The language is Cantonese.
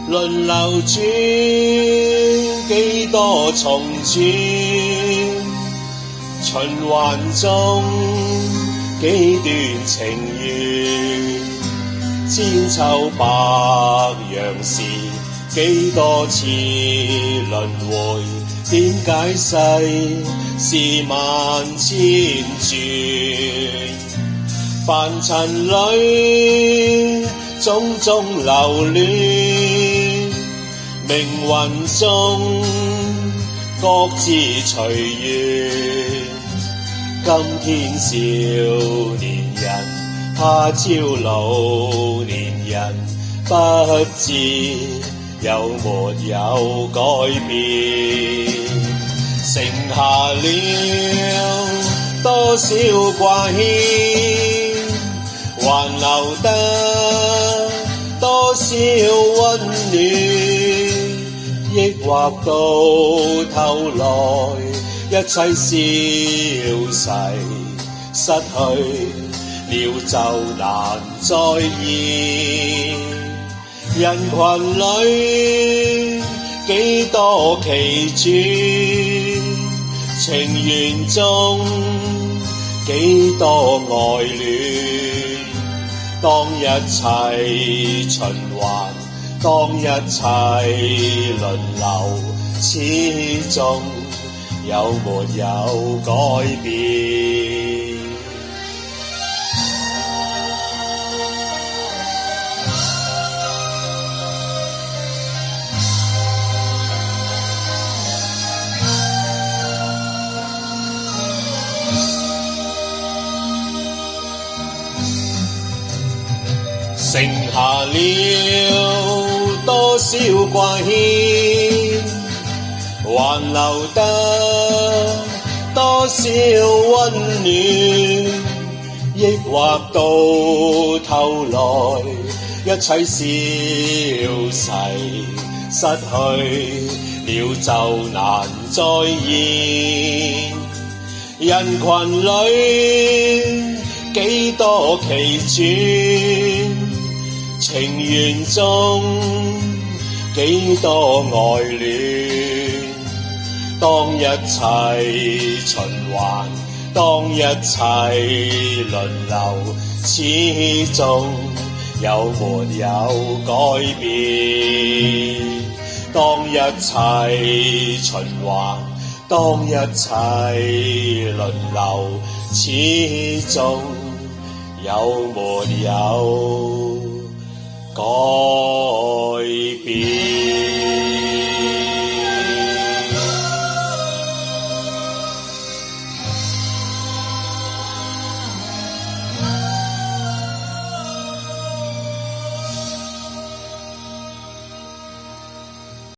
輪流轉，幾多重轉，循環中幾段情緣，千秋百樣事，幾多次輪迴，點解世事萬千轉？凡塵裏種種流連，命運中各自隨緣。今天少年人，他朝老年人，不知有沒有改變？剩下了多少掛牽，還留得多少溫暖，抑或到頭來一切消逝，失去了就難再現。人群裏幾多奇轉，情緣中幾多愛戀。當一切循環，當一切輪流，始終有沒有改變？剩下了多少掛牽，還留得多少溫暖，抑或到頭來一切消逝，失去了就難再現。人群裏幾多奇轉，情緣中幾多愛戀。當一切循環，當一切輪流，始終有沒有改變？當一切循環，當一切輪流，始終有沒有改變？